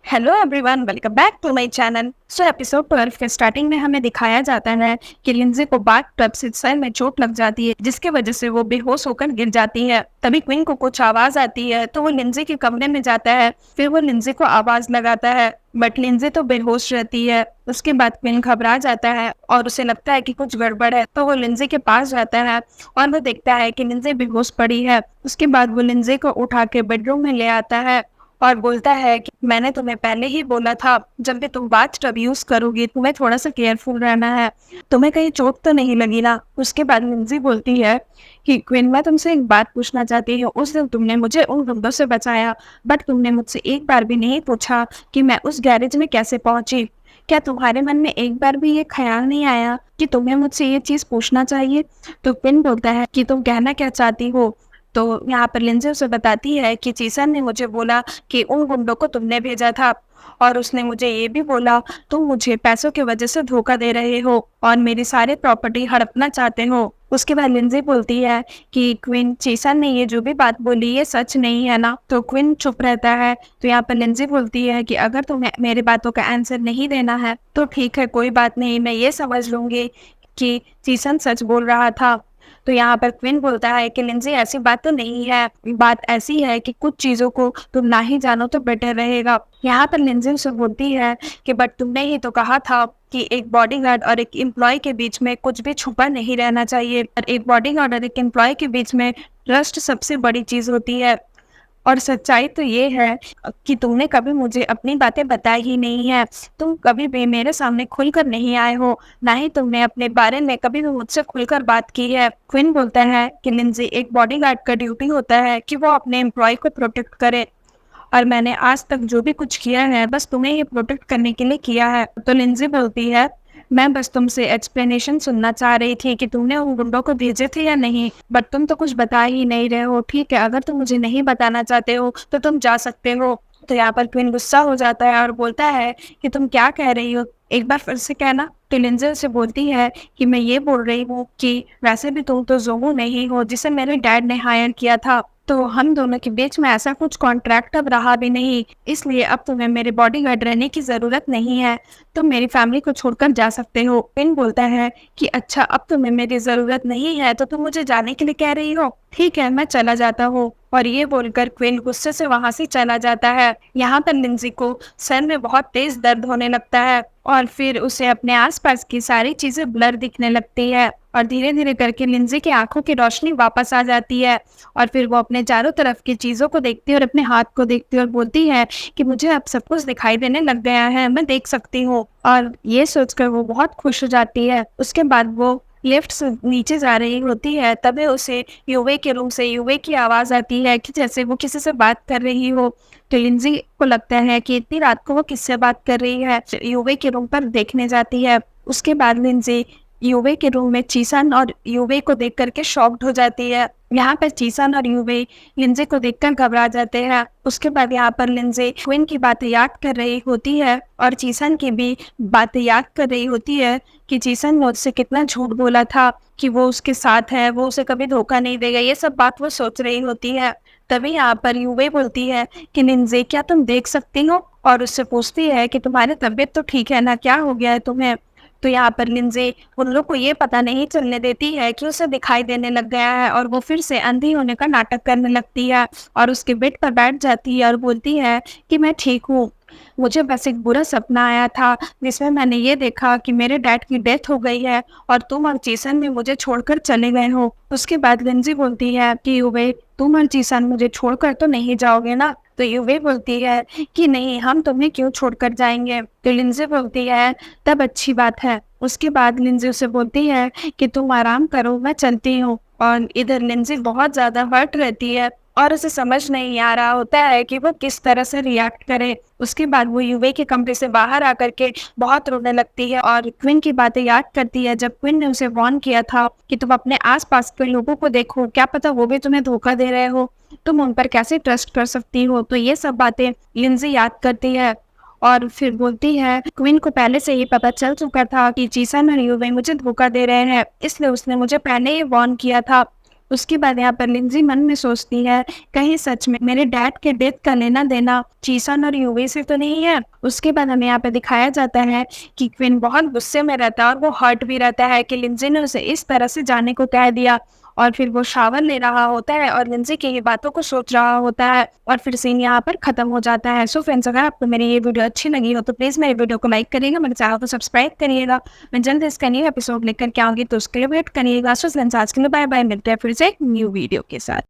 Hello everyone, welcome back to my channel. Episode 12 के starting में हमें दिखाया जाता है कि लिंजी को बाथ टब से सर में चोट लग जाती है, जिसकी वजह से वो बेहोश होकर गिर जाती है। तभी क्वीन को कुछ आवाज आती है तो वो लिंजी के कमरे में जाता है। फिर वो लिंजी को आवाज लगाता है, बट लिंजी तो बेहोश रहती है। उसके बाद क्वीन घबरा जाता है और उसे लगता है कि कुछ गड़बड़ है, तो वो लिंजी के पास जाता है और वो देखता है कि लिंजी बेहोश पड़ी है। उसके बाद वो लिंजी को उठा के बेडरूम में ले आता है और बोलता है कि मैंने तुम्हें पहले ही बोला था, जब भी तुम बाथ टब यूज करोगी तुम्हें थोड़ा सा केयरफुल रहना है, तुम्हें कहीं चोट तो नहीं लगी ना। उसके बाद लिंजी बोलती है कि क्वीन, मैं तुमसे एक बात पूछना चाहती हूँ। उस दिन तुमने मुझे उन गुंडों से बचाया, बट तुमने मुझसे एक बार भी नहीं पूछा कि मैं उस गैरेज में कैसे पहुंची। क्या तुम्हारे मन में एक बार भी ये ख्याल नहीं आया कि तुम्हें मुझसे ये चीज पूछना चाहिए? तो क्वीन बोलता है कि तुम कहना क्या चाहती हो। तो यहाँ पर लिंजी उसे बताती है कि चीसन ने मुझे बोला कि उन गुंडों को तुमने भेजा था, और उसने मुझे ये भी बोला तुम मुझे पैसों की वजह से धोखा दे रहे हो और मेरी सारी प्रॉपर्टी हड़पना चाहते हो। उसके बाद लिंजी बोलती है कि क्वीन, चीसन ने ये जो भी बात बोली ये सच नहीं है ना। तो क्वीन चुप रहता है। तो यहाँ पर लिंजी बोलती है कि अगर तुम्हें मेरी बातों का आंसर नहीं देना है तो ठीक है, कोई बात नहीं, मैं ये समझ लूंगी कि चीसन सच बोल रहा था। तो यहाँ पर क्विन बोलता है कि लिंजी, ऐसी बात तो नहीं है, बात ऐसी है कि कुछ चीजों को तुम ना ही जानो तो बेटर रहेगा। यहाँ पर लिंजी उसे बोलती है कि बट तुमने ही तो कहा था कि एक बॉडीगार्ड और एक एम्प्लॉय के बीच में कुछ भी छुपा नहीं रहना चाहिए, और एक बॉडीगार्ड और एक एम्प्लॉय के बीच में ट्रस्ट सबसे बड़ी चीज होती है। और सच्चाई तो ये है कि तुमने कभी मुझे अपनी बातें बताई ही नहीं है। तुम कभी भी मेरे सामने खुलकर नहीं आए हो, ना ही तुमने अपने बारे में कभी भी मुझसे खुलकर बात की है। क्विन बोलता है कि लिंजी, एक बॉडीगार्ड का ड्यूटी होता है कि वो अपने एम्प्लॉय को प्रोटेक्ट करे, और मैंने आज तक जो भी कुछ किया है बस तुम्हें ये प्रोटेक्ट करने के लिए किया है। तो लिंजी बोलती है, मैं बस तुमसे एक्सप्लेनेशन सुनना चाह रही थी कि तुमने उन गुंडों को भेजे थे या नहीं, बट तुम तो कुछ बता ही नहीं रहे हो। ठीक है, अगर तुम मुझे नहीं बताना चाहते हो तो तुम जा सकते हो। तो यहाँ पर क्वीन गुस्सा हो जाता है और बोलता है कि तुम क्या कह रही हो, एक बार फिर से कहना। तो लिंजी उसे बोलती है कि मैं ये बोल रही हूँ कि वैसे भी तुम तो जोमू नहीं हो जिसे मेरे डैड ने हायर किया था, तो हम दोनों के बीच में ऐसा कुछ कॉन्ट्रैक्ट अब रहा भी नहीं, इसलिए अब तुम्हें मेरे बॉडीगार्ड रहने की जरूरत नहीं है, तुम मेरी फैमिली को छोड़कर जा सकते हो। पिन बोलता है कि अच्छा, अब तुम्हें मेरी जरूरत नहीं है तो तुम मुझे जाने के लिए कह रही हो, ठीक है मैं चला जाता हूँ। और ये बोलकर क्वीन गुस्से से वहां से चला जाता है। यहाँ पर लिंजी को सर में बहुत तेज दर्द होने लगता है और फिर उसे अपने आसपास की सारी चीजें ब्लर दिखने लगती है, और धीरे धीरे करके लिंजी की आंखों की रोशनी वापस आ जाती है। और फिर वो अपने चारों तरफ की चीजों को देखती है और अपने हाथ को देखती है और बोलती है कि मुझे अब सब कुछ दिखाई देने लग गया है, मैं देख सकती हूँ। और ये सोचकर वो बहुत खुश हो जाती है। उसके बाद वो लिफ्ट से नीचे जा रही होती है, तभी उसे युवे के रूम से युवे की आवाज आती है कि जैसे वो किसी से बात कर रही हो। तो लिंजी को लगता है कि इतनी रात को वो किससे बात कर रही है, युवे के रूम पर देखने जाती है। उसके बाद लिंजी युवे के रूम में चीसन और युवे को देख करके शॉक्ड हो जाती है। यहाँ पर चीसन और युवे लिंजी को देखकर घबरा जाते हैं। उसके बाद यहाँ पर लिंजी क्वीन की बातें याद कर रही होती है और चीसन की भी बातें याद कर रही होती है कि चीसन ने उससे कितना झूठ बोला था कि वो उसके साथ है, वो उसे कभी धोखा नहीं देगा, ये सब बात वो सोच रही होती है। तभी यहाँ पर युवे बोलती है कि लिंजी, क्या तुम देख सकती हो? और उससे पूछती है कि तुम्हारी तबीयत तो ठीक है ना, क्या हो गया है तुम्हें? तो यहाँ पर लिंजी उन लोग को ये पता नहीं चलने देती है कि उसे दिखाई देने लग गया है, और वो फिर से अंधी होने का नाटक करने लगती है और उसके बेड पर बैठ जाती है और बोलती है कि मैं ठीक हूँ, मुझे बस एक बुरा सपना आया था जिसमें मैंने ये देखा कि मेरे डैड की डेथ हो गई है और तुम और चीसन भी मुझे छोड़कर चले गए हो। उसके बाद लिंजी बोलती है कि युवे, तुम और चीसन मुझे छोड़कर तो नहीं जाओगे ना? तो युवे बोलती है कि नहीं, हम तुम्हें क्यों छोड़कर जाएंगे। तो लिंजी बोलती है तब अच्छी बात है। उसके बाद लिंजी उसे बोलती है कि तुम आराम करो, मैं चलती हूँ। और इधर लिंजी बहुत ज्यादा हर्ट रहती है और उसे समझ नहीं आ रहा होता है कि वो किस तरह से रिएक्ट करे। उसके बाद वो युवे के कमरे से बाहर आकर के बहुत रोने लगती है और क्वीन की बातें याद करती है, जब क्वीन ने उसे वार्न किया था कि तुम अपने आसपास के लोगों को देखो, क्या पता वो भी तुम्हें धोखा दे रहे हो, तुम उन पर कैसे ट्रस्ट कर सकती हो। तो ये सब बातें लिंजी याद करती है और फिर बोलती है क्वीन को पहले से ही पता चल चुका था कि चीसन और युवे मुझे धोखा दे रहे हैं, इसलिए उसने मुझे पहले ही वार्न किया था। उसके बाद यहाँ पर लिंजी मन में सोचती है, कहीं सच में मेरे डैड के डेथ का लेना देना जीसन और यूवी से तो नहीं है। उसके बाद हमें यहाँ पे दिखाया जाता है कि क्विन बहुत गुस्से में रहता है और वो हर्ट भी रहता है कि लिंजी ने उसे इस तरह से जाने को कह दिया। और फिर वो शावर ले रहा होता है और लिंजी की ही बातों को सोच रहा होता है और फिर सीन यहाँ पर खत्म हो जाता है। सो फ्रेंड्स, अगर आपको मेरी ये वीडियो अच्छी लगी हो तो प्लीज़ मेरे वीडियो को लाइक करिएगा, मेरे चैनल को सब्सक्राइब करिएगा। मैं जल्द इसका न्यू एपिसोड लेकर के आऊँगी, तो उसके लिए वेट करिएगा। सो फ्रेंड्स, आज के लिए बाय बाय, मिलते हैं फिर से एक न्यू वीडियो के साथ।